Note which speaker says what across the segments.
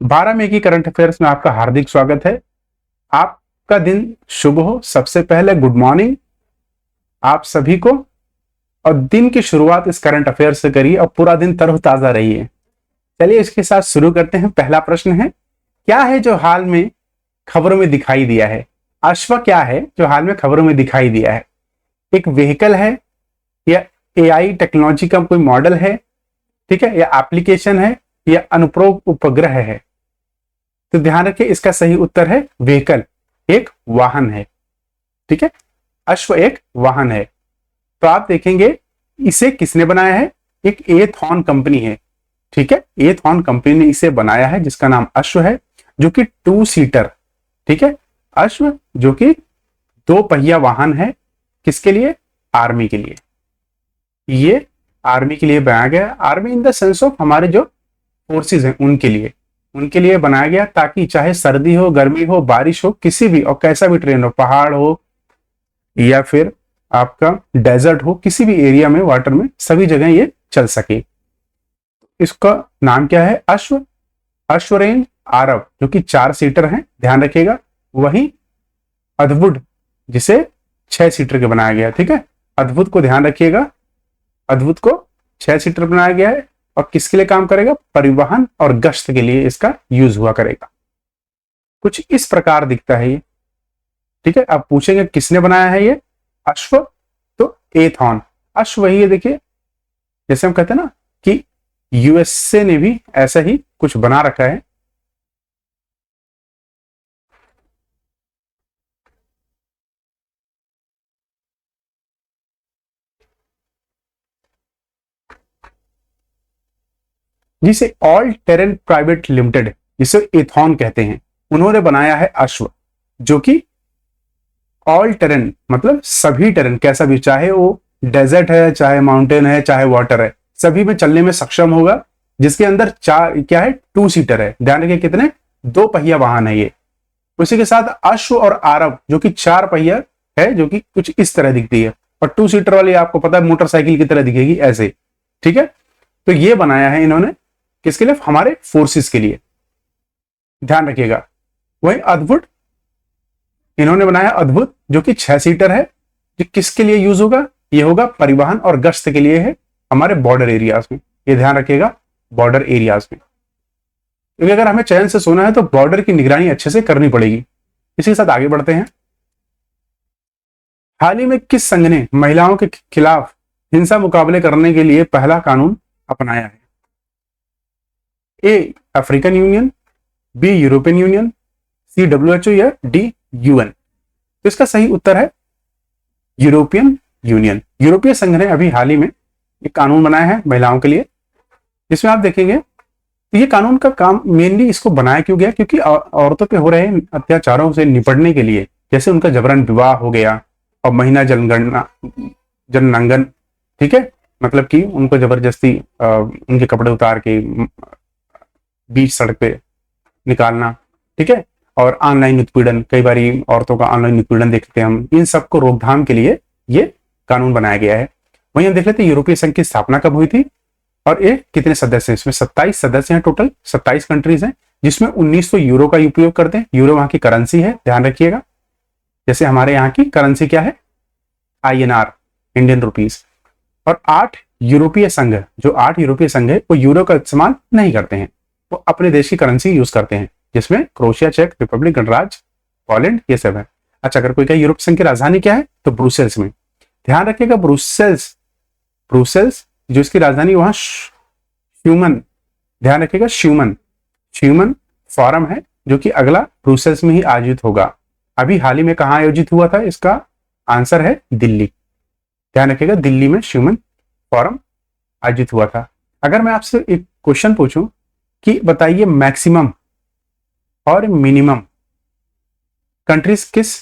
Speaker 1: 12 मई की current affairs में आपका हार्दिक स्वागत है। आपका दिन शुभ हो। सबसे पहले गुड मॉर्निंग आप सभी को, और दिन की शुरुआत इस करंट अफेयर से करिए और पूरा दिन तरोताजा रहिए। चलिए इसके साथ शुरू करते हैं। पहला प्रश्न है, क्या है जो हाल में खबरों में दिखाई दिया है? अश्व क्या है जो हाल में खबरों में दिखाई दिया है? एक व्हीकल है, या एआई टेक्नोलॉजी का कोई मॉडल है, ठीक है, या एप्लीकेशन है, या अनुप्रयोग उपग्रह है? तो ध्यान रखिए, इसका सही उत्तर है व्हीकल, एक वाहन है। ठीक है, अश्व एक वाहन है। तो आप देखेंगे इसे किसने बनाया है? एक एथॉन कंपनी है। ठीक है, एथॉन कंपनी ने इसे बनाया है, जिसका नाम अश्व है, जो कि 2 सीटर। ठीक है, अश्व जो कि 2 पहिया वाहन है। किसके लिए? आर्मी के लिए। ये आर्मी के लिए बनाया गया। Army in the sense of हमारे जो फोर्सेस हैं उनके लिए बनाया गया, ताकि चाहे सर्दी हो, गर्मी हो, बारिश हो, किसी भी और कैसा भी ट्रेन हो, पहाड़ हो या फिर आपका डेजर्ट हो, किसी भी एरिया में, वाटर में, सभी जगह ये चल सके। इसका नाम क्या है? अश्व। अश्वरेंज आरव जो कि 4 सीटर है, ध्यान रखिएगा। वही अद्भुत जिसे 6 सीटर के बनाया गया। ठीक है, अद्भुत को ध्यान रखिएगा। अद्भुत को 6 सीटर बनाया गया है, और किसके लिए काम करेगा? परिवहन और गश्त के लिए इसका यूज हुआ करेगा। कुछ इस प्रकार दिखता है ये। ठीक है, अब पूछेंगे किसने बनाया है ये? अश्व। तो एथॉन। अश्व वही है, देखिए, जैसे हम कहते हैं ना कि यूएसए ने भी ऐसा ही कुछ बना रखा है। जिसे ऑल टेरेन प्राइवेट लिमिटेड, जिसे एथॉन कहते हैं, उन्होंने बनाया है अश्व, जो कि ऑल टेरेन मतलब सभी टेरेन, कैसा भी, चाहे वो डेजर्ट है, चाहे माउंटेन है, चाहे वाटर है, सभी में चलने में सक्षम होगा। जिसके अंदर चार क्या है? 2 सीटर है। ध्यान रखिए, कितने? 2 पहिया वाहन है ये। उसी के साथ अश्व और आरव जो कि 4 पहिया है, जो कि कुछ इस तरह दिखती है, और 2 सीटर वाली आपको पता है मोटरसाइकिल की तरह दिखेगी ऐसे। ठीक है, तो ये बनाया है इन्होंने किसके लिए? हमारे फोर्सेस के लिए। ध्यान रखिएगा। वही अद्भुत इन्होंने बनाया अद्भुत, जो कि 6 सीटर है। जो किसके लिए यूज होगा? ये होगा परिवहन और गश्त के लिए है, हमारे बॉर्डर एरियाज में। ये ध्यान रखिएगा, बॉर्डर एरियाज में, क्योंकि अगर हमें चैन से सोना है तो बॉर्डर की निगरानी अच्छे से करनी पड़ेगी। इसी के साथ आगे बढ़ते हैं। हाल ही में किस संघ ने महिलाओं के खिलाफ हिंसा मुकाबले करने के लिए पहला कानून अपनाया है? A African Union, B European Union, C WHO, या डी यूएन? तो इसका सही उत्तर है यूरोपियन यूनियन। यूरोपीय संघ ने अभी हाल ही में एक कानून बनाया है महिलाओं के लिए, जिसमें आप देखेंगे तो ये कानून का काम मेनली इसको बनाया क्यों गया? क्योंकि औरतों पे हो रहे अत्याचारों से निपटने के लिए, जैसे उनका जबरन विवाह हो गया और महिला जनगणना जननांगन, ठीक है, मतलब कि उनको जबरदस्ती उनके कपड़े उतार के बीच सड़क पे निकालना, ठीक है, और ऑनलाइन उत्पीड़न, कई बार औरतों का ऑनलाइन उत्पीड़न देखते हैं हम। इन सबको रोकथाम के लिए ये कानून बनाया गया है। वहीं हम देख लेते हैं यूरोपीय संघ की स्थापना कब हुई थी, और ये कितने सदस्य हैं? इसमें 27 सदस्य हैं, टोटल 27 कंट्रीज हैं, जिसमें 1900 यूरो का उपयोग करते हैं। यूरो वहां की करेंसी है, ध्यान रखिएगा। जैसे हमारे यहाँ की करेंसी क्या है? INR, Indian rupees. और 8 यूरोपीय संघ, जो 8 यूरोपीय संघ है, वो यूरो का इस्तेमाल नहीं करते हैं, वो अपने देश की करेंसी यूज करते हैं, जिसमें क्रोएशिया, चेक रिपब्लिक, गणराज्य, पोलैंड, ये सब है। अच्छा, अगर कोई कहे यूरोप संघ की राजधानी क्या है, तो ब्रुसेल्स में। ध्यान रखिएगा, ब्रुसेल्स, ब्रुसेल्स जो इसकी राजधानी, वहां श्यूमन, ध्यान रखिएगा, श्यूमन, श्यूमन फोरम है, जो कि अगला ब्रुसेल्स में ही आयोजित होगा। अभी हाल ही में कहां आयोजित हुआ था? इसका आंसर है दिल्ली। ध्यान रखिएगा, दिल्ली में श्यूमन फोरम आयोजित हुआ था। अगर मैं आपसे एक क्वेश्चन पूछूं कि बताइए मैक्सिमम और मिनिमम कंट्रीज किस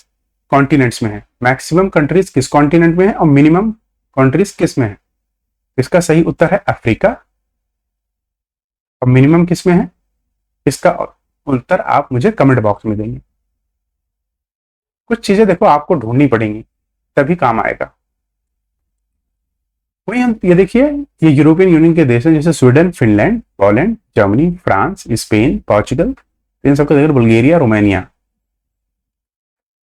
Speaker 1: कॉन्टिनेंट्स में है? मैक्सिमम कंट्रीज किस कॉन्टिनेंट में है और मिनिमम कंट्रीज किस में है? इसका सही उत्तर है अफ्रीका, और मिनिमम किस में है? इसका उत्तर आप मुझे कमेंट बॉक्स में देंगे। कुछ चीजें देखो आपको ढूंढनी पड़ेंगी, तभी काम आएगा। वही हम ये देखिए, ये यूरोपियन यूनियन के देश हैं जैसे Sweden, Finland, Poland, Germany, France, Spain, Portugal, इन सबका देखिए बुल्गारिया, रोमानिया।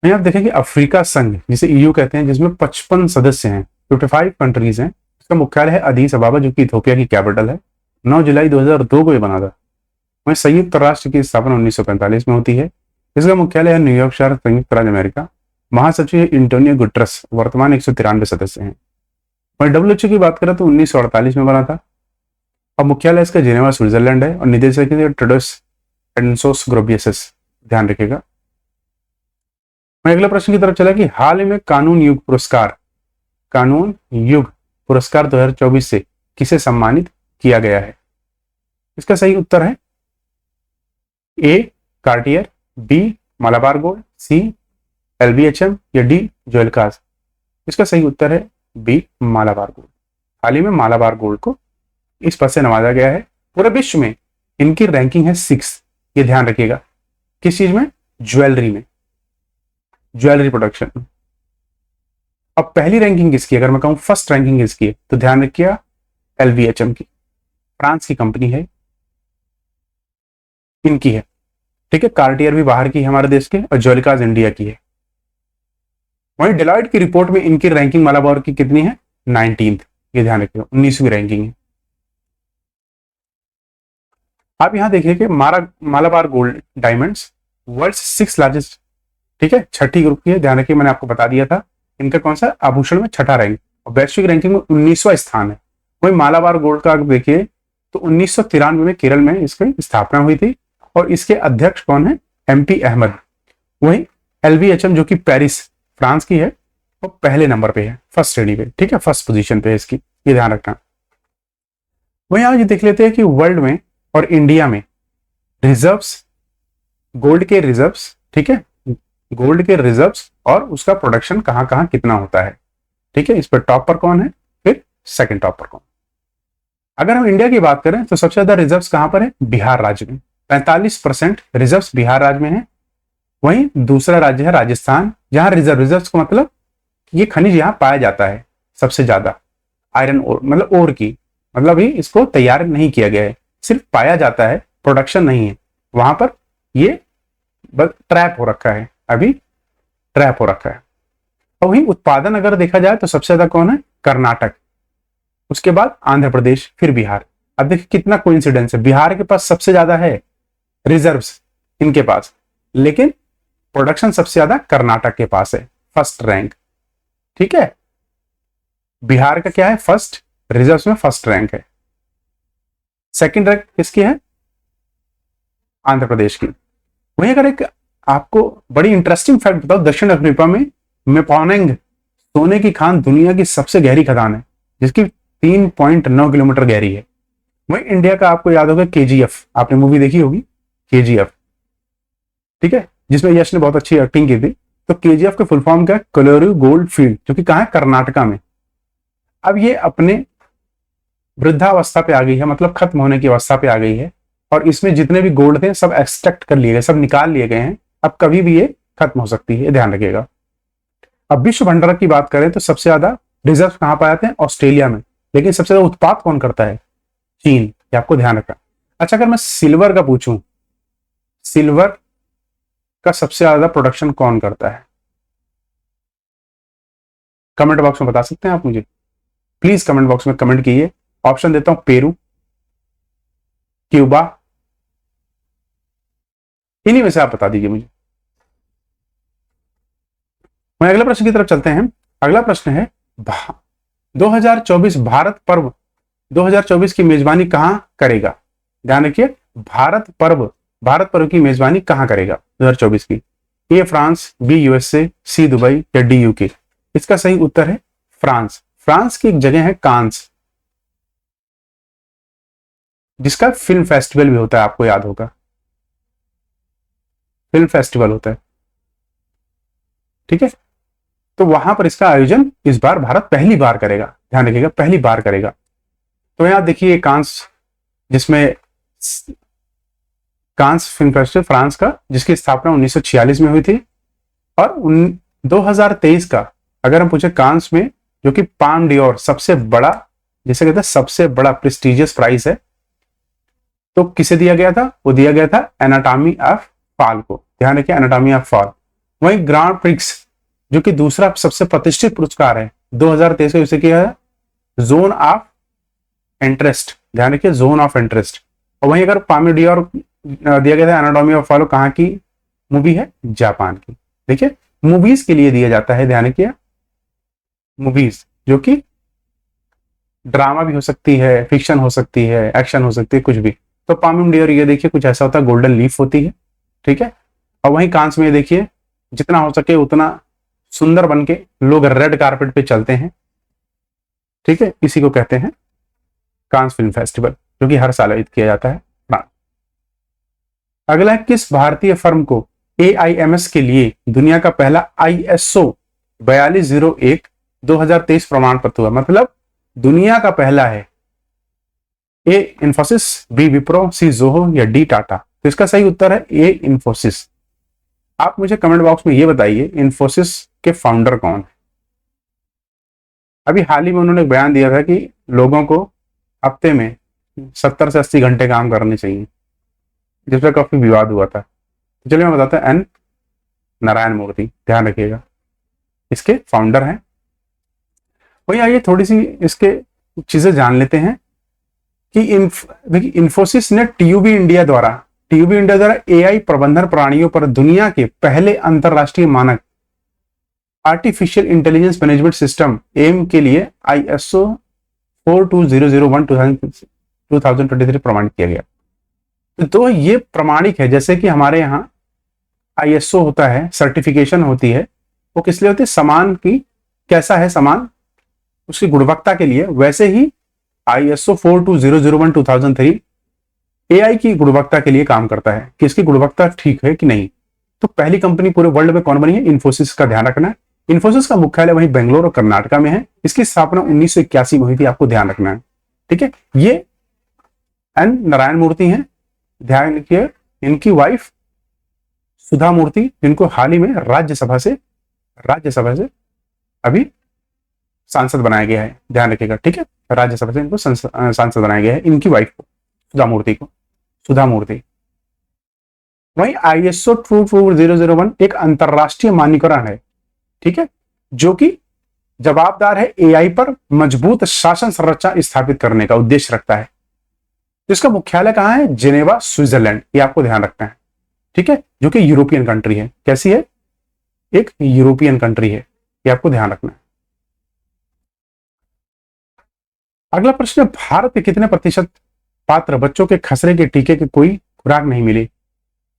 Speaker 1: आप देखेंगे अफ्रीका संघ जिसे ईयू कहते हैं, जिसमें 55 सदस्य हैं, 55 कंट्रीज हैं। इसका मुख्यालय है अदीस अबाबा, जो कि इथोपिया की कैपिटल है। 9 जुलाई 2002 को ये बना था। वहीं संयुक्त राष्ट्र की स्थापना 1945 में होती है। इसका मुख्यालय है न्यूयॉर्क शहर, संयुक्त राज्य अमेरिका। महासचिव है एंटोनियो गुटरस, वर्तमान 193 सदस्य हैं। वहीं डब्ल्यूएचओ की बात करें तो 1948 में बना था। अब मुख्यालय इसका जेनेवा, स्विट्जरलैंड है, और निदेशक है टेड्रोस एडनोस घेब्रेयेसस, ध्यान रखिएगा। मैं अगले प्रश्न की तरफ चला कि हाल ही में कानून युग पुरस्कार 2024 से किसे सम्मानित किया गया है? इसका सही उत्तर है ए कार्टियर, बी मलाबार गोल्ड, सी एलबीएचएम या डी ज्वेलकास। इसका सही उत्तर है बी मालाबार गोल्ड। हाल ही में मालाबार गोल्ड को इस पद से नवाजा गया है। पूरे विश्व में इनकी रैंकिंग है 6। ये ध्यान रखिएगा, किस चीज में? ज्वेलरी में, ज्वेलरी प्रोडक्शन। अब पहली रैंकिंग किसकी, अगर मैं कहूं फर्स्ट रैंकिंग किसकी है, तो ध्यान रखिएगा एलबीएचएम की, फ्रांस की कंपनी है, इनकी है। ठीक है, कार्टियर भी बाहर की है हमारे देश के, और ज्वेलकास इंडिया की है। वहीं डिलॉयट की रिपोर्ट में इनकी रैंकिंग मालाबार की कितनी है? 19th। ये ध्यान रखिएगा, 19वीं रैंकिंग है। आप यहां देखिए कि Malabar gold diamonds world 6 largest, ठीक है, छठी ग्रुप की है। ध्यान रखिए, मैंने आपको बता दिया था इनका कौन सा आभूषण में छठा रैंक, और वैश्विक रैंकिंग में 19वां स्थान है। वही मालाबार गोल्ड का आप देखिए तो 1993 में केरल में इसकी स्थापना हुई थी, और इसके अध्यक्ष कौन है? एमपी अहमद। वही एलबीएचएम जो कि पेरिस फ्रांस की है, वो पहले नंबर पे है, फर्स्ट श्रेणी पे, ठीक है, फर्स्ट पोजीशन पे है इसकी, ये ध्यान रखना। वही आज देख लेते हैं कि वर्ल्ड में और इंडिया में रिजर्व्स, गोल्ड के रिजर्व्स, ठीक है, गोल्ड के रिजर्व्स और उसका प्रोडक्शन कहां कहां कितना होता है। ठीक है, इस पर टॉप पर कौन है, फिर सेकंड टॉप पर कौन। अगर हम इंडिया की बात करें तो सबसे ज्यादा रिजर्व्स कहां पर है? बिहार राज्य में, 45% रिजर्व्स बिहार राज्य में है। वहीं दूसरा राज्य है राजस्थान, जहां रिजर्व्स का मतलब ये खनिज यहां पाया जाता है सबसे ज्यादा, आयरन ओर, मतलब ओर की, मतलब ही इसको तैयार नहीं किया गया है, सिर्फ पाया जाता है, प्रोडक्शन नहीं है वहां पर। ये ट्रैप हो रखा है, अभी ट्रैप हो रखा है। और वहीं उत्पादन अगर देखा जाए तो सबसे ज्यादा कौन है? कर्नाटक, उसके बाद आंध्र प्रदेश, फिर बिहार। अब देखिए कितना कोइंसिडेंस है, बिहार के पास सबसे ज्यादा है रिजर्व्स इनके पास, लेकिन प्रोडक्शन सबसे ज्यादा कर्नाटक के पास है, फर्स्ट रैंक। ठीक है, बिहार का क्या है? फर्स्ट, रिजर्व्स में फर्स्ट रैंक है। सेकंड रैंक किसकी है? आंध्र प्रदेश की। वहीं अगर एक आपको बड़ी इंटरेस्टिंग फैक्ट बताओ, दक्षिण अफ्रीका में मेपोंग सोने की खान दुनिया की सबसे गहरी खदान है, जिसकी 3.9 किलोमीटर गहरी है। वहीं इंडिया का आपको याद होगा केजीएफ, आपने मूवी देखी होगी केजीएफ, ठीक है, जिसमें यश ने बहुत अच्छी एक्टिंग की थी। तो केजीएफ का फुल फॉर्म क्या है? कोलारू गोल्ड फील्ड, जो कि कहां है? कर्नाटका में। अब ये अपने वृद्धावस्था पे आ गई है, मतलब खत्म होने की अवस्था पे आ गई है, और इसमें जितने भी गोल्ड थे सब एक्सट्रैक्ट कर लिए गए, सब निकाल लिए गए हैं। अब कभी भी ये खत्म हो सकती है, ध्यान रखिएगा। अब विश्व भंडार की बात करें तो सबसे ज्यादा रिजर्व कहां पाए जाते हैं? ऑस्ट्रेलिया में, लेकिन सबसे ज्यादा उत्पाद कौन करता है? चीन, ये आपको ध्यान रखना। अच्छा, अगर मैं सिल्वर का पूछूं, सिल्वर का सबसे ज्यादा प्रोडक्शन कौन करता है? कमेंट बॉक्स में बता सकते हैं आप मुझे, प्लीज कमेंट बॉक्स में कमेंट कीजिए। ऑप्शन देता हूं, पेरू, क्यूबा, इन्हीं में से आप बता दीजिए मुझे। मैं अगले प्रश्न की तरफ चलते हैं। अगला प्रश्न है 2024 भारत पर्व 2024 की मेजबानी कहां करेगा? ध्यान रखिए, भारत पर्व की मेजबानी कहां करेगा 2024 की? A France, B USA, C Dubai या डी यूके। इसका सही उत्तर है फ्रांस। फ्रांस की एक जगह है कांस, जिसका फिल्म फेस्टिवल भी होता है, आपको याद होगा, फिल्म फेस्टिवल होता है। ठीक है, तो वहां पर इसका आयोजन इस बार भारत पहली बार करेगा, ध्यान रखिएगा, पहली बार करेगा। तो यहां देखिए कांस, जिसमें कांस फिल्म फेस्टिवल फ्रांस का, जिसकी स्थापना 1946 में हुई थी। और 2023 का अगर हम पूछे कांस में जो कि पाम डियोर सबसे बड़ा, जिसे कहते हैं सबसे बड़ा प्रेस्टिजियस प्राइज है, तो किसे दिया गया था? वो दिया गया था एनाटॉमी ऑफ फॉल को। ध्यान रखिए, एनाटॉमी ऑफ फॉल। वहीं ग्रांड प्रिक्स जो कि दूसरा सबसे प्रतिष्ठित पुरस्कार है 2023 में, उसे किया है जोन ऑफ इंटरेस्ट। ध्यान रखिए, जोन ऑफ इंटरेस्ट। और वहीं अगर पाम डियोर दिया गया था एनाटॉमी ऑफ फॉल, कहाँ की मूवी है? जापान की। देखिए, मूवीज के लिए दिया जाता है, ध्यान रखिए, मूवीज जो कि ड्रामा भी हो सकती है, फिक्शन हो सकती है, एक्शन हो सकती है, कुछ भी। तो पाम डियोर ये देखिए कुछ ऐसा होता है, गोल्डन लीफ होती है, ठीक है। और वहीं कांस में देखिए, जितना हो सके उतना सुंदर बन के लोग रेड कारपेट पे चलते हैं, ठीक है। इसी को कहते हैं कांस फिल्म फेस्टिवल, जो कि हर साल आयोजित किया जाता है। अगला है, किस भारतीय फर्म को AIMS के लिए दुनिया का पहला ISO 4201 2023 प्रमाण पत्र हुआ? मतलब दुनिया का पहला है। ए इंफोसिस, बी विप्रो, सी जोहो या डी टाटा? तो इसका सही उत्तर है ए इंफोसिस। आप मुझे कमेंट बॉक्स में ये बताइए, इंफोसिस के फाउंडर कौन है? अभी हाल ही में उन्होंने बयान दिया था कि लोगों को हफ्ते में 70 से 80 घंटे काम करने चाहिए, जिस पर काफी विवाद हुआ था। तो चलिए मैं बताता हूं, एन नारायण मूर्ति, ध्यान रखिएगा, इसके फाउंडर हैं। वही आइए थोड़ी सी इसके चीजें जान लेते हैं कि देखिए, इंफोसिस ने टीयूबी इंडिया द्वारा AI प्रबंधन प्रणालियों पर दुनिया के पहले अंतरराष्ट्रीय मानक artificial intelligence management system M के लिए ISO 42001 2023 प्रमाणित किया गया। तो ये प्रमाणिक है, जैसे कि हमारे यहाँ ISO होता है, सर्टिफिकेशन होती है, वो किस लिए होती है? सामान की कैसा है सामान, उसकी गुणवत्ता के लिए। वैसे ही ISO 42001 2003 AI की गुणवत्ता के लिए काम करता है कि इसकी गुणवत्ता ठीक है कि नहीं। तो पहली कंपनी पूरे वर्ल्ड में कौन बनी है? इंफोसिस का ध्यान रखना है। इंफोसिस का मुख्यालय वहीं बेंगलोर और कर्नाटका में है। इसकी स्थापना 1981 में हुई थी, आपको ध्यान रखना है, ठीक है। ये एन नारायण मूर्ति हैं, ध्यान रखिए। इनकी वाइफ सुधा मूर्ति, जिनको हाल ही में राज्यसभा से अभी सांसद बनाया गया है, ध्यान रखिएगा, ठीक है। राज्यसभा से इनको सांसद बनाया गया है, इनकी वाइफ को, सुधा मूर्ति। वहीं ISO 24001 एक अंतरराष्ट्रीय मानकीकरण है, ठीक है, जो कि जवाबदार है AI पर मजबूत शासन संरचना स्थापित करने का उद्देश्य रखता है। इसका मुख्यालय कहां है? Geneva, Switzerland. ये आपको ध्यान रखना है, ठीक है, जो कि यूरोपियन कंट्री है। कैसी है? एक यूरोपियन कंट्री है, ये आपको ध्यान रखना है। अगला प्रश्न है, भारत के कितने प्रतिशत पात्र बच्चों के खसरे के टीके की कोई खुराक नहीं मिली?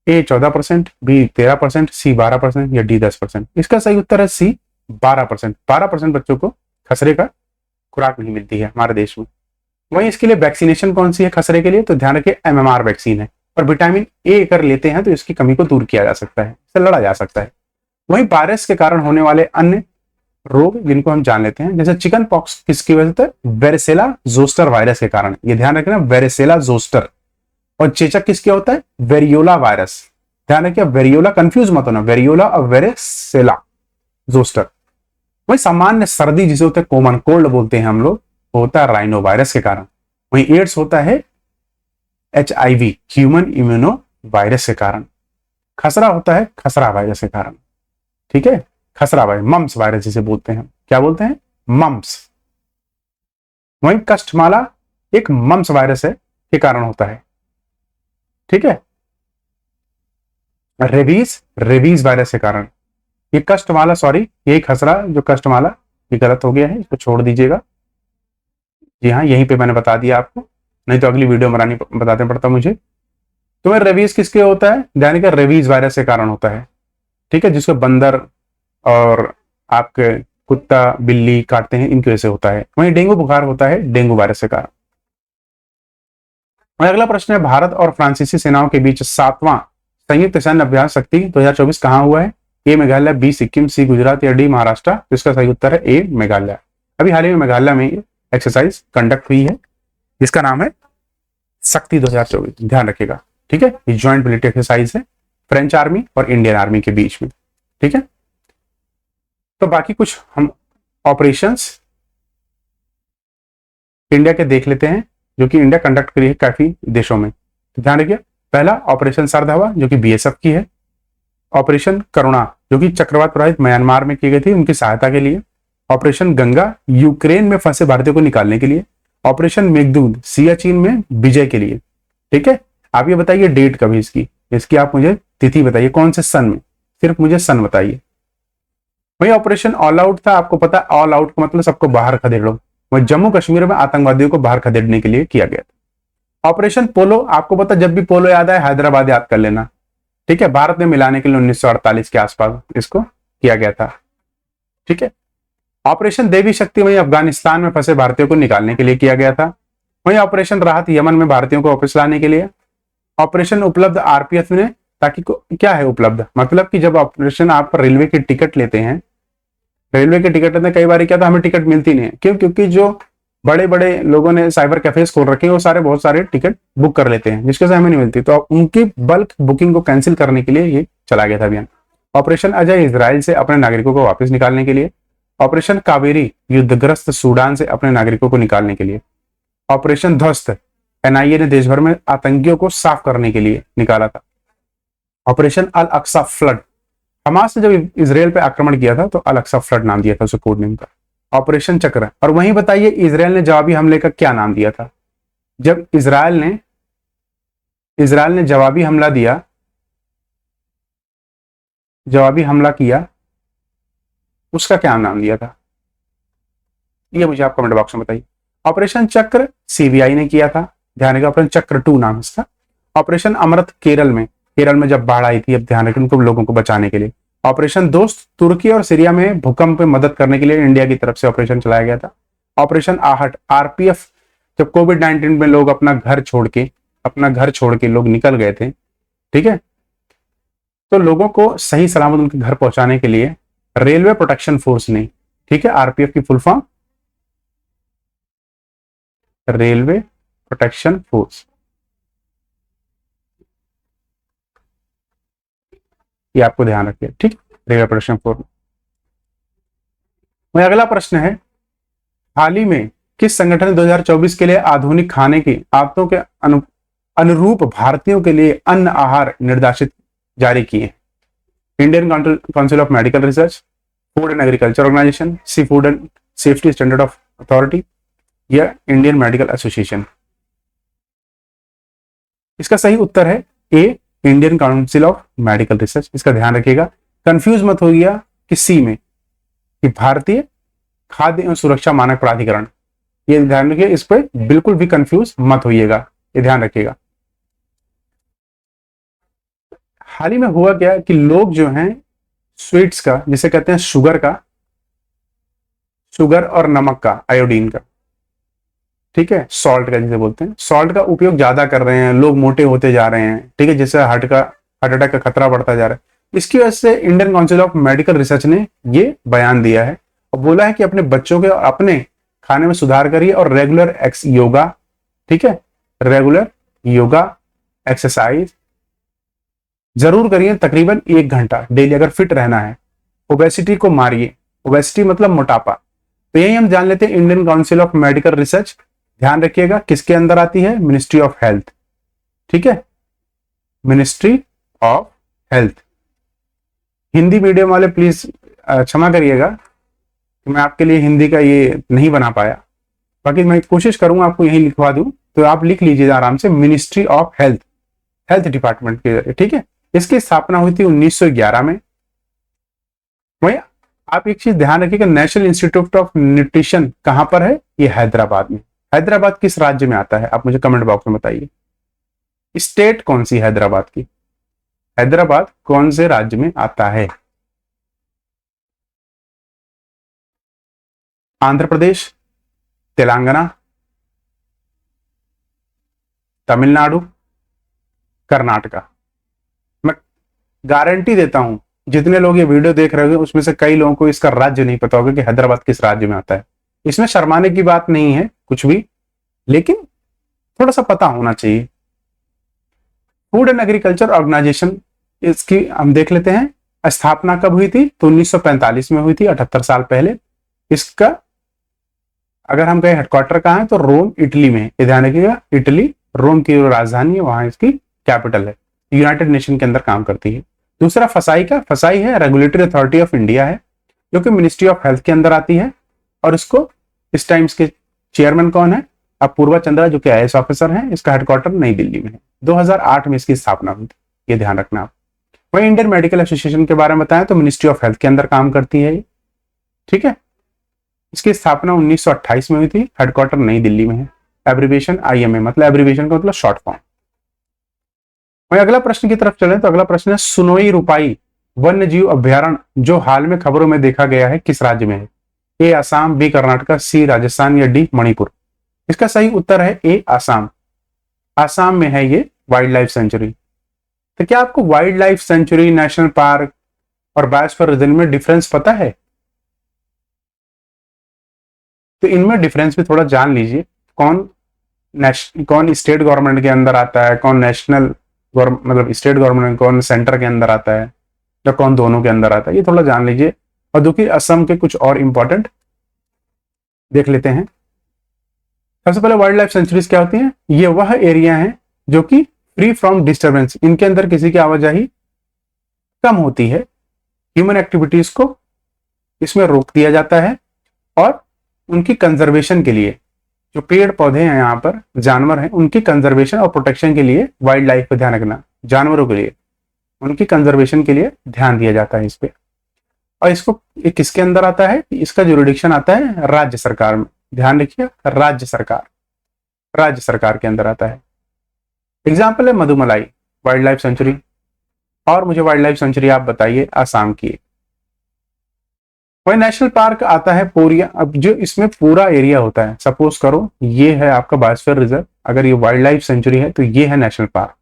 Speaker 1: A 14%, B 13%, C 12% या D 10%? इसका सही उत्तर है C 12%। 12% बच्चों को खसरे का खुराक नहीं मिलती है हमारे देश में। वहीं इसके लिए वैक्सीनेशन कौन सी है खसरे के लिए? तो ध्यान रखिए, MMR वैक्सीन है। और विटामिन A अगर लेते हैं तो इसकी कमी को दूर किया जा सकता है, इससे लड़ा जा सकता है। वहीं वायरस के कारण होने वाले अन्य रोग जिनको हम जान लेते हैं, जैसे चिकन पॉक्स किसकी वजह से? वेरिसेला जोस्टर वायरस के कारण। ये ध्यान रखना, वेरिसेला जोस्टर। और चेचक किसके होता है? Variola virus. ध्यान रखिए, वेरियोला कंफ्यूज मत होना, वेरियोला और वेरिसेला जोस्टर। वही सामान्य सर्दी जिसे होता है कॉमन कोल्ड बोलते हैं हम लोग, होता है राइनो वायरस के कारण। वहीं एड्स होता है HIV ह्यूमन इम्यूनो वायरस के कारण। खसरा होता है खसरा वायरस के कारण, ठीक है, खसरा वायरस, मम्स वायरस जिसे बोलते हैं, क्या बोलते हैं? मम्स। वहीं कष्टमाला एक मम्स वायरस है के कारण होता है, ठीक है। रेबीज वायरस के कारण। ये कष्टमाला, सॉरी, ये खसरा जो कष्टमाला, ये गलत हो गया है, इसको छोड़ दीजिएगा। जी हाँ, यहीं पे मैंने बता दिया आपको, नहीं तो अगली वीडियो बनानी बताते पड़ता मुझे। तो मैं रेबीज किसके होता है? ध्यान रखिए, रेबीज वायरस के कारण होता है, ठीक है, जिसको बंदर और आपके कुत्ता बिल्ली काटते हैं, इनकी वजह से होता है। वहीं डेंगू बुखार होता है डेंगू वायरस के कारण। और अगला प्रश्न है, भारत और फ्रांसीसी सेनाओं के बीच 7वां संयुक्त सैन्य अभ्यास शक्ति 2024 कहां हुआ है? ए मेघालय, बी सिक्किम, सी गुजरात या डी महाराष्ट्र? तो इसका सही उत्तर है ए मेघालय। अभी हाल ही में मेघालय में एक्सरसाइज कंडक्ट हुई है, जिसका नाम है शक्ति 2024, ध्यान रखिएगा, ठीक है। ये ज्वाइंट मिलिट्री एक्सरसाइज है फ्रेंच आर्मी और इंडियन आर्मी के बीच में, ठीक है। तो बाकी कुछ हम ऑपरेशंस इंडिया के देख लेते हैं, जो कि इंडिया कंडक्ट करी है काफी देशों में। तो ध्यान रखिए, पहला ऑपरेशन सरद हवा जो कि बीएसएफ की है, ऑपरेशन करुणा जो कि चक्रवात प्रभावित म्यांमार में की गई थी उनकी सहायता के लिए, ऑपरेशन गंगा यूक्रेन में फंसे भारतीयों को निकालने के लिए, ऑपरेशन मेघदूत सियाचिन में विजय के लिए। ठीक है, आप ये बताइए डेट कभी इसकी आप मुझे तिथि बताइए, कौन से सन में, सिर्फ मुझे सन बताइए। वही ऑपरेशन ऑल आउट था, आपको पता है ऑल आउट का मतलब सबको बाहर खदेड़ो, वही जम्मू कश्मीर में आतंकवादियों को बाहर खदेड़ने के लिए किया गया था। ऑपरेशन पोलो, आपको पता जब भी पोलो याद आए हैदराबाद याद कर लेना। ठीक है, भारत में मिलाने के लिए 1948 के आसपास इसको किया गया था। ठीक है, ऑपरेशन देवी शक्ति वही अफगानिस्तान में फंसे भारतीयों को निकालने के लिए किया गया था। वही ऑपरेशन राहत यमन में भारतीयों को वापस लाने के लिए। ऑपरेशन उपलब्ध आरपीएफ ने, ताकि क्या है उपलब्ध मतलब कि जब ऑपरेशन आप रेलवे की टिकट लेते हैं, रेलवे की टिकट लेते हैं, कई बार क्या था हमें टिकट मिलती नहीं है, क्यों? क्योंकि जो बड़े बड़े लोगों ने साइबर कैफेज खोल रखे हैं वो सारे बहुत सारे टिकट बुक कर लेते हैं जिसके से हमें नहीं मिलती, तो उनकी बल्क बुकिंग को कैंसिल करने के लिए ये चला गया था अभियान। ऑपरेशन अजय इजराइल से अपने नागरिकों को वापस निकालने के लिए। ऑपरेशन कावेरी युद्धग्रस्त सूडान से अपने नागरिकों को निकालने के लिए। ऑपरेशन ध्वस्त एनआईए ने देश भर में आतंकियों को साफ करने के लिए निकाला था। ऑपरेशन अल अक्सा फ्लड, हमास ने जब इजराइल पे आक्रमण किया था तो अल अक्सा फ्लड नाम दिया था उसे, कोड नेम का। ऑपरेशन चक्र, और वहीं बताइए इजराइल ने जवाबी हमले का क्या नाम दिया था? जब इजराइल ने जवाबी हमला दिया, जवाबी हमला किया, उसका क्या नाम दिया था? ये मुझे आप कमेंट बॉक्स में बताइए। ऑपरेशन चक्र सीबीआई ने किया था, ध्यान रखिए, ऑपरेशन चक्र 2 नाम इसका। ऑपरेशन अमृत केरल में जब बाढ़ आई थी, अब ध्यान रखें उनको लोगों को बचाने के लिए। ऑपरेशन दोस्त तुर्की और सीरिया में भूकंप में मदद करने के लिए इंडिया की तरफ से ऑपरेशन चलाया गया था। ऑपरेशन आहट आरपीएफ, जब कोविड-19 में लोग अपना घर छोड़ के लोग निकल गए थे, ठीक है, तो लोगों को सही सलामत उनके घर पहुंचाने के लिए रेलवे प्रोटेक्शन फोर्स ने, ठीक है, आरपीएफ की full form railway protection force, ये आपको ध्यान रखिए, ठीक, रेलवे प्रोटेक्शन फोर्स। वही अगला प्रश्न है, हाल ही में किस संगठन ने 2024 के लिए आधुनिक खाने की आदतों के अनुरूप भारतीयों के लिए अन्न आहार निर्देशित जारी किए? Indian Council of Medical Research, food and agriculture organization, C food and safety standard of authority, या इंडियन मेडिकल एसोसिएशन? इसका सही उत्तर है A, Indian Council of Medical Research. इसका ध्यान रखिएगा, कंफ्यूज मत होइएगा कि सी में, कि भारतीय खाद्य एवं सुरक्षा मानक प्राधिकरण, ये ध्यान रखिए, इस पर बिल्कुल भी कंफ्यूज मत होइएगा, ये ध्यान रखिएगा। हाल ही में हुआ क्या कि लोग जो हैं स्वीट्स का, जिसे कहते हैं शुगर और नमक का, आयोडीन का, ठीक है, सॉल्ट का जिसे बोलते हैं, सॉल्ट का उपयोग ज्यादा कर रहे हैं, लोग मोटे होते जा रहे हैं, ठीक है, जिससे हार्ट अटैक का खतरा बढ़ता जा रहा है। इसकी वजह से Indian Council of Medical research ने ये बयान दिया है और बोला है कि अपने बच्चों के और अपने खाने में सुधार करिए और रेगुलर योगा, ठीक है, रेगुलर योगा एक्सरसाइज जरूर करिए, तकरीबन 1 घंटा डेली, अगर फिट रहना है। ओबेसिटी को मारिए, ओबेसिटी मतलब मोटापा। तो यही हम जान लेते हैं Indian Council of Medical research, ध्यान रखिएगा किसके अंदर आती है? मिनिस्ट्री ऑफ हेल्थ, ठीक है, ministry of health. Hindi medium वाले प्लीज क्षमा करिएगा कि मैं आपके लिए हिंदी का ये नहीं बना पाया, बाकी मैं कोशिश करूंगा आपको यही लिखवा दूं, तो आप लिख लीजिए आराम से, ministry of health, health department के जरिए, ठीक है। इसकी स्थापना हुई थी 1911 में। वही आप एक चीज ध्यान रखिएगा, नेशनल इंस्टीट्यूट ऑफ न्यूट्रिशन कहां पर है? ये हैदराबाद में। हैदराबाद किस राज्य में आता है? आप मुझे कमेंट बॉक्स में बताइए। स्टेट कौन सी हैदराबाद की? हैदराबाद कौन से राज्य में आता है? आंध्र प्रदेश, तेलंगाना, तमिलनाडु, कर्नाटका। मैं गारंटी देता हूं जितने लोग ये वीडियो देख रहे होंगे उसमें से कई लोगों को इसका राज्य नहीं पता होगा कि हैदराबाद किस राज्य में आता है। इसमें शर्माने की बात नहीं है कुछ भी, लेकिन थोड़ा सा पता होना चाहिए। फूड एंड एग्रीकल्चर ऑर्गेनाइजेशन, इसकी हम देख लेते हैं स्थापना कब हुई थी? तो 1945 में हुई थी, 78 साल पहले। इसका अगर हम कहें हेडक्वार्टर कहाँ है तो रोम इटली में है, ये ध्यान रखिएगा, इटली रोम की राजधानी है, वहां इसकी कैपिटल है, यूनाइटेड नेशन के अंदर काम करती है। दूसरा फसाई का, फसाई है रेगुलेटरी अथॉरिटी ऑफ इंडिया है, जो कि मिनिस्ट्री ऑफ हेल्थ के अंदर आती है, और इसको इस टाइम्स के चेयरमैन कौन है, अपूर्वा चंद्रा, जो कि आईएएस ऑफिसर हैं। इसका हेडक्वार्टर नई दिल्ली में है। 2008 में इसकी स्थापना हुई थी, ये ध्यान रखना आप। वही इंडियन मेडिकल एसोसिएशन के बारे में बताएं तो मिनिस्ट्री ऑफ हेल्थ के अंदर काम करती है ये, ठीक है। इसकी स्थापना 1928 में हुई थी, हेडक्वार्टर नई दिल्ली में है। एब्रीविएशन आईएमए, मतलब एब्रीविएशन का मतलब शॉर्ट फॉर्म। वही अगला प्रश्न की तरफ चलें तो अगला प्रश्न है सुनोई रूपाई वन्य जीव अभ्यारण्य जो हाल में खबरों में देखा गया है किस राज्य में है? ए असम, बी कर्नाटक, सी राजस्थान या डी मणिपुर। इसका सही उत्तर है ए असम। असम में है ये वाइल्ड लाइफ सेंचुरी। तो क्या आपको wild life sanctuary, national park और बायोस्फीयर रिजर्व में डिफरेंस पता है? तो इनमें डिफरेंस भी थोड़ा जान लीजिए, कौन स्टेट गवर्नमेंट के अंदर आता है, कौन नेशनल मतलब स्टेट गवर्नमेंट, कौन सेंटर के अंदर आता है, या कौन दोनों के अंदर आता है, ये थोड़ा जान लीजिए। और देखिए असम के कुछ और इंपॉर्टेंट देख लेते हैं। सबसे पहले वाइल्ड लाइफ सेंचुरीज क्या होती हैं? ये वह एरिया है जो कि फ्री फ्रॉम डिस्टर्बेंस, इनके अंदर किसी की आवाजाही कम होती है, ह्यूमन एक्टिविटीज को इसमें रोक दिया जाता है, और उनकी कंजर्वेशन के लिए जो पेड़ पौधे हैं, यहाँ पर जानवर हैं, उनकी कंजर्वेशन और प्रोटेक्शन के लिए वाइल्ड लाइफ पर ध्यान रखना, जानवरों के लिए उनकी कंजर्वेशन के लिए ध्यान दिया जाता है इस पे। और इसको किसके अंदर आता है? इसका जुरिडिक्शन आता है राज्य सरकार में, ध्यान रखिए, राज्य सरकार के अंदर आता है। एग्जाम्पल है मधुमलाई वाइल्ड लाइफ सेंचुरी। और मुझे वाइल्ड लाइफ सेंचुरी आप बताइए आसाम की। वही नेशनल पार्क आता है पोरिया। अब जो इसमें पूरा एरिया होता है, सपोज करो ये है आपका बायोस्फीयर रिजर्व, अगर ये वाइल्ड लाइफ सेंचुरी है तो ये है नेशनल पार्क,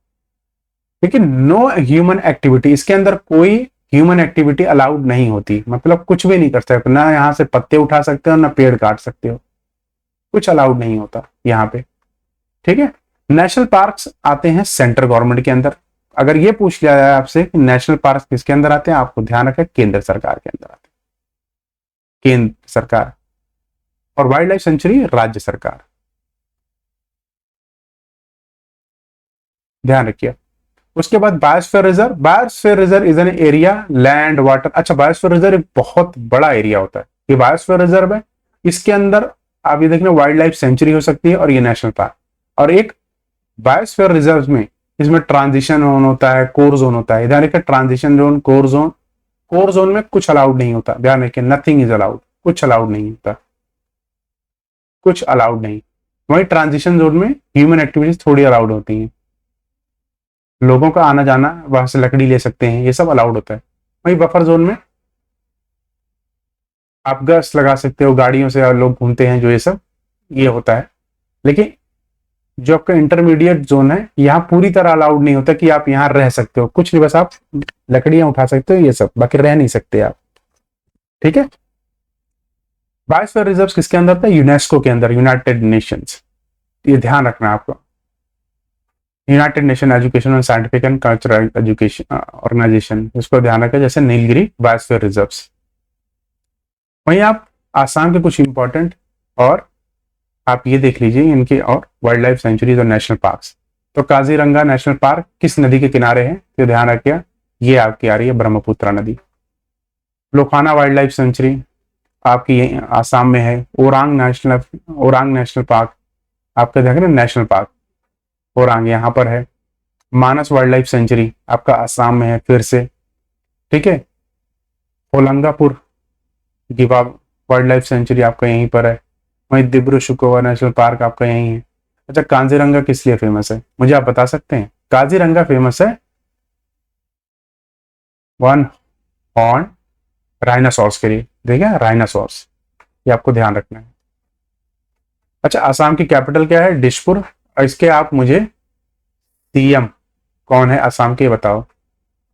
Speaker 1: लेकिन नो ह्यूमन एक्टिविटी, इसके अंदर कोई ह्यूमन एक्टिविटी अलाउड नहीं होती, मतलब कुछ भी नहीं कर सकते, ना यहाँ से पत्ते उठा सकते हो, ना पेड़ काट सकते हो, कुछ अलाउड नहीं होता यहाँ पे, ठीक है। नेशनल पार्क्स आते हैं सेंट्रल गवर्नमेंट के अंदर। अगर ये पूछ लिया जाए आपसे कि नेशनल पार्क किसके अंदर आते हैं, आपको ध्यान रखें केंद्र सरकार के अंदर आते हैं, केंद्र सरकार। और वाइल्ड लाइफ सेंचुरी राज्य सरकार, ध्यान रखिए। उसके बाद biosphere reserve. Biosphere reserve is an area land water. अच्छा, बायोस्फीयर रिजर्व एक बहुत बड़ा एरिया होता है, ये बायोस्फीयर रिजर्व है, इसके अंदर आप ये देखना वाइल्ड लाइफ सेंचुरी हो सकती है और ये नेशनल पार्क। और एक बायोस्फीयर रिजर्व में इसमें ट्रांजिशन जोन होता है, कोर जोन होता है, ध्यान रखिए, transition zone, core zone. Core zone में कुछ अलाउड नहीं होता, ध्यान रखिए, नथिंग इज अलाउड, कुछ अलाउड नहीं होता, कुछ अलाउड नहीं। वही ट्रांजिशन जोन में ह्यूमन एक्टिविटीज थोड़ी अलाउड होती हैं, लोगों का आना जाना, वहां से लकड़ी ले सकते हैं, ये सब अलाउड होता है। वही बफर जोन में आप गश्त लगा सकते हो, गाड़ियों से लोग घूमते हैं जो, ये सब ये होता है। लेकिन जो आपका इंटरमीडिएट जोन है, यहाँ पूरी तरह अलाउड नहीं होता कि आप यहाँ रह सकते हो, कुछ नहीं, बस आप लकड़ियां उठा सकते हो, ये सब, बाकी रह नहीं सकते आप, ठीक है। बायोस्फीयर रिजर्व किसके अंदर था? यूनेस्को के अंदर, यूनाइटेड नेशंस, ये ध्यान रखना आपको। United Nation Education and Scientific and Cultural Education Organisation, इसको ध्यान रखें, जैसे नीलगिरी बायोस्फीयर रिजर्व्स। वहीं आप आसाम के कुछ इंपॉर्टेंट और आप ये देख लीजिए इनके और वाइल्ड लाइफ सेंचुरीज और नेशनल पार्क्स। तो काजीरंगा नेशनल पार्क किस नदी के किनारे है? तो ध्यान रखिए, ये आपकी आ रही है ब्रह्मपुत्र नदी। लोखाना वाइल्ड लाइफ सेंचुरी आपकी यही आसाम में है। ओरांग नेशनल पार्क आपका देख रहे हैं, नेशनल पार्क ओरांग यहाँ पर है। मानस वाइल्ड लाइफ सेंचुरी आपका आसाम में है फिर से, ठीक है। होलंगापुर गिवा वाइल्ड लाइफ सेंचुरी आपका यहीं पर है। वहीं दिब्रू शुकोवा नेशनल पार्क आपका यहीं है। अच्छा, काजीरंगा किस लिए फेमस है, मुझे आप बता सकते हैं? काजीरंगा फेमस है वन हॉर्न राइनासोर्स के लिए, देखिए राइनासोर्स, ये आपको ध्यान रखना है। अच्छा, आसाम की कैपिटल क्या है? दिसपुर। इसके आप मुझे सीएम कौन है आसाम के, बताओ।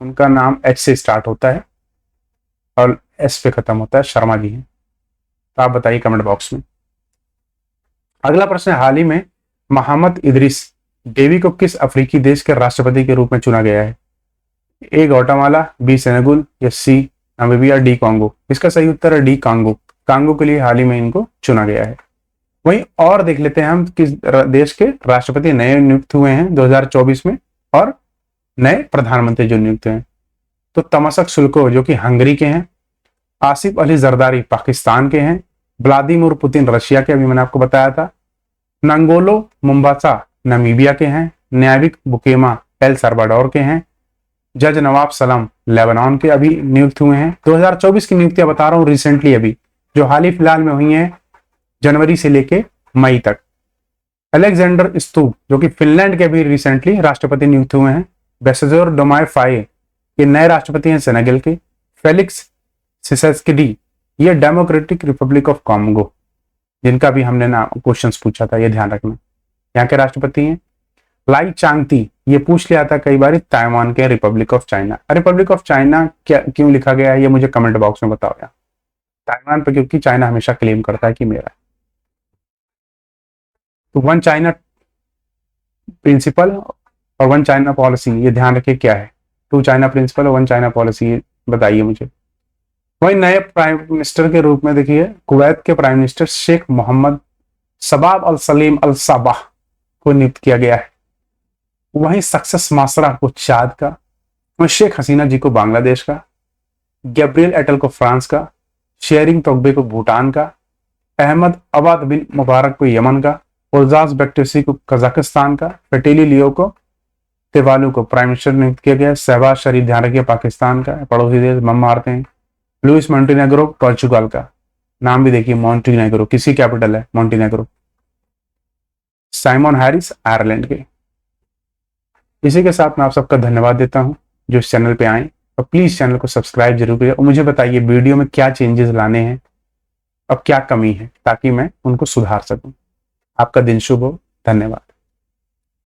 Speaker 1: उनका नाम एच से स्टार्ट होता है और एस पे खत्म होता है, शर्मा जी हैं। तो आप बताइए कमेंट बॉक्स में। अगला प्रश्न है, हाल ही में मोहम्मद इदरिस डेबी को किस अफ्रीकी देश के राष्ट्रपति के रूप में चुना गया है? ए ग्वाटेमाला, बी सेनेगल या सी नामीबिया, डी कांगो। इसका सही उत्तर है डी कांगो। कांगो के लिए हाल ही में इनको चुना गया है। वहीं और देख लेते हैं हम किस देश के राष्ट्रपति नए नियुक्त हुए हैं 2024 में और नए प्रधानमंत्री जो नियुक्त हुए हैं। तो तमसक सुल्को जो कि हंगरी के हैं, आसिफ अली जरदारी पाकिस्तान के हैं, व्लादिमीर पुतिन रशिया के, अभी मैंने आपको बताया था, नंगोलो मुम्बासा नामीबिया के हैं, न्याविक बुकेमा एल साल्वाडोर के हैं, जज नवाब सलाम लेबनान के अभी नियुक्त हुए हैं। 2024 की नियुक्तियां बता रहा हूं, रिसेंटली अभी जो हाल ही फिलहाल में हुई हैं जनवरी से लेके मई तक। अलेक्जेंडर स्तूप जो कि फिनलैंड के भी रिसेंटली राष्ट्रपति नियुक्त हुए हैं। बेसेजोर डोमाए फाये ये नए राष्ट्रपति हैं सेनेगल के। फेलिक्स सिसेस्किडी ये डेमोक्रेटिक रिपब्लिक ऑफ कॉन्गो, जिनका भी हमने ना क्वेश्चंस पूछा था, ये ध्यान रखना, यहाँ के राष्ट्रपति हैं। लाई चांगती ये पूछ लिया था कई बार, ताइवान के Republic of China. Republic of China क्या क्यों लिखा गया है ये मुझे कमेंट बॉक्स में बताओ यार। ताइवान पे क्योंकि चाइना हमेशा क्लेम करता है कि मेरा है। तो वन चाइना प्रिंसिपल और वन चाइना पॉलिसी ये ध्यान रखिए क्या है। टू चाइना प्रिंसिपल और वन चाइना पॉलिसी बताइए मुझे। वही नए प्राइम मिनिस्टर के रूप में देखिए कुवैत के प्राइम मिनिस्टर शेख मोहम्मद शबाब अल सलीम अल साबाह को नियुक्त किया गया है। वहीं सक्सेस मासरा को चाद का, वहीं शेख हसीना जी को बांग्लादेश का, गैब्रियल एटल को फ्रांस का, शेरिंग तोगबे को भूटान का, अहमद अबाद बिन मुबारक को यमन का, उर्जाज बेक्टेसी को कजाकिस्तान का, फेटेली लियो को तेवालू को प्राइम मिनिस्टर नियुक्त किया गया। शहबाज शरीफ ध्यान रखिए पाकिस्तान का, पड़ोसी देश बम मारते हैं। लुइस मॉन्टेनेग्रो पोर्चुगल का, नाम भी देखिए मॉन्टेनेग्रो, किसी कैपिटल है मॉन्टेनेग्रो। साइमन हैरिस आयरलैंड के। इसी के साथ मैं आप सबका धन्यवाद देता हूं जो इस चैनल पे आए, और प्लीज चैनल को सब्सक्राइब जरूर करिए और मुझे बताइए वीडियो में क्या चेंजेस लाने हैं, अब क्या कमी है, ताकि मैं उनको सुधार सकूं। आपका दिन शुभ हो, धन्यवाद।